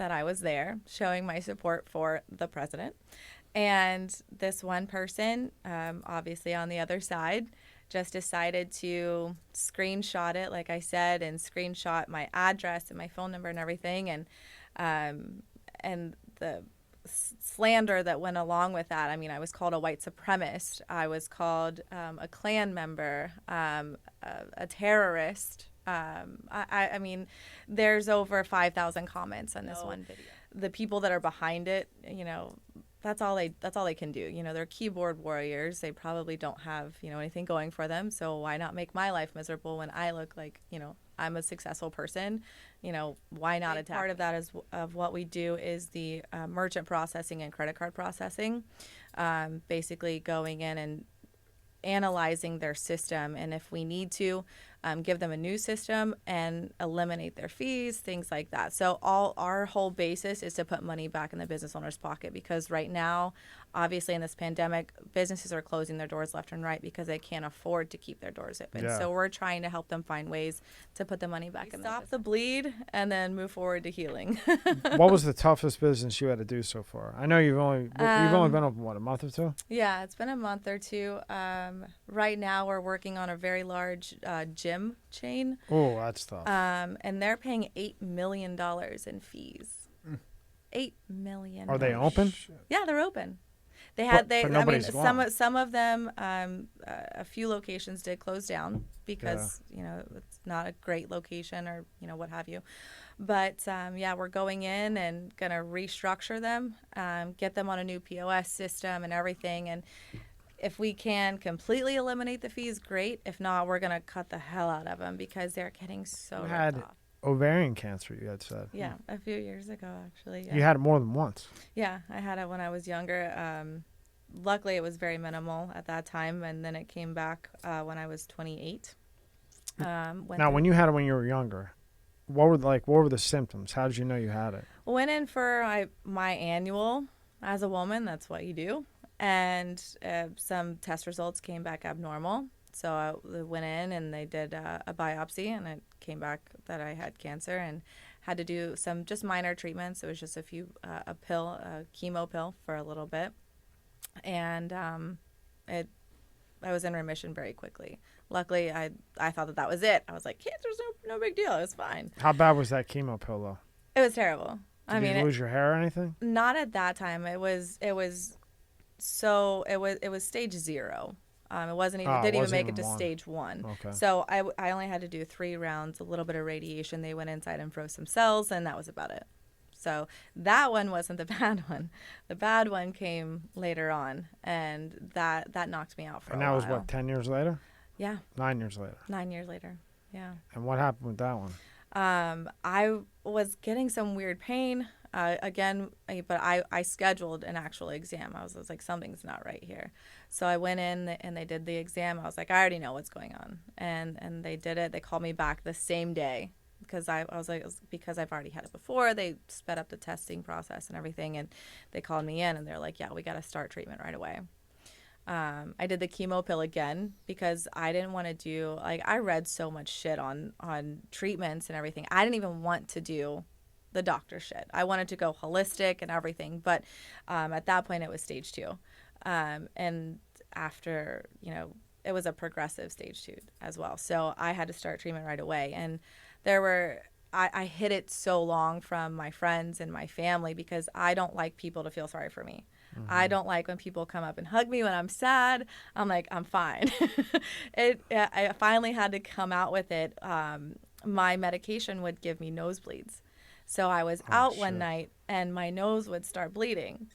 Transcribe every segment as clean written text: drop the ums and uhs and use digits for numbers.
that I was there showing my support for the president. And this one person, obviously on the other side, just decided to screenshot it, like I said, and screenshot my address and my phone number and everything. And the slander that went along with that. I mean, I was called a white supremacist. I was called a Klan member, a terrorist. I mean, there's over 5,000 comments on this one video. The people that are behind it, you know, that's all they can do. You know, they're keyboard warriors. They probably don't have, you know, anything going for them. So why not make my life miserable when I look like, you know, I'm a successful person? You know, why not attack? Part of that is of what we do is the merchant processing and credit card processing, basically going in and analyzing their system, and if we need to, give them a new system and eliminate their fees, things like that. So our whole basis is to put money back in the business owner's pocket, because right now, obviously in this pandemic, businesses are closing their doors left and right because they can't afford to keep their doors open. Yeah. So we're trying to help them find ways to put the money back in. Stop the bleed and then move forward to healing. What was the toughest business you had to do so far? I know you've only been open, what, a month or two? Yeah, it's been a month or two. Right now we're working on a very large gym chain. Oh, that's tough. And they're paying $8 million in fees. $8 million. Are they open? Yeah, they're open. They had I mean, some of them, a few locations did close down because you know, it's not a great location or, you know, what have you. But yeah, we're going in and gonna restructure them, get them on a new POS system and everything. And if we can completely eliminate the fees, great. If not, we're gonna cut the hell out of them because they're getting so ripped off. Ovarian cancer, you had said. Yeah, a few years ago, actually. Yeah. You had it more than once. Yeah, I had it when I was younger. Luckily, it was very minimal at that time, and then it came back when I was 28. When you had it when you were younger, what were the symptoms? How did you know you had it? Went in for my annual as a woman. That's what you do. And some test results came back abnormal. So I went in and they did a biopsy, and it came back that I had cancer and had to do some just minor treatments. It was just a chemo pill for a little bit. And I was in remission very quickly. Luckily, I thought that was it. I was like, cancer's no big deal. It was fine. How bad was that chemo pill, though? It was terrible. Did you lose your hair or anything? Not at that time. It was stage 0. It wasn't even didn't even make it to stage 1. Okay. So I only had to do 3 rounds, a little bit of radiation. They went inside and froze some cells, and that was about it. So that one wasn't the bad one. The bad one came later on, and that knocked me out for a while. And that was what, 10 years later? Yeah. 9 years later. 9 years later. Yeah. And what happened with that one? I was getting some weird pain. Again, but I scheduled an actual exam. I was like, something's not right here. So I went in and they did the exam. I was like, I already know what's going on. And they did it. They called me back the same day because I was like, because I've already had it before. They sped up the testing process and everything. And they called me in and they're like, yeah, we got to start treatment right away. I did the chemo pill again because I didn't want to do, like, I read so much shit on treatments and everything. I didn't even want to do the doctor shit. I wanted to go holistic and everything, but at that point it was stage 2. And after, you know, it was a progressive stage 2 as well. So I had to start treatment right away. And I hid it so long from my friends and my family because I don't like people to feel sorry for me. Mm-hmm. I don't like when people come up and hug me when I'm sad. I'm like, I'm fine. I finally had to come out with it. My medication would give me nosebleeds. So I was out one night and my nose would start bleeding.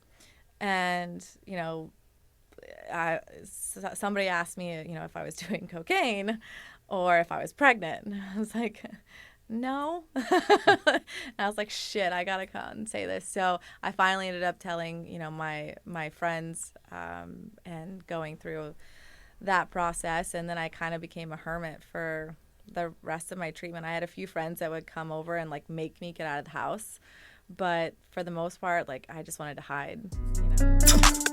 And, you know, somebody asked me, you know, if I was doing cocaine or if I was pregnant. I was like, no. And I was like, shit, I got to come and say this. So I finally ended up telling, you know, my friends and going through that process. And then I kind of became a hermit for the rest of my treatment. I had a few friends that would come over and like make me get out of the house. But for the most part, like I just wanted to hide, you know.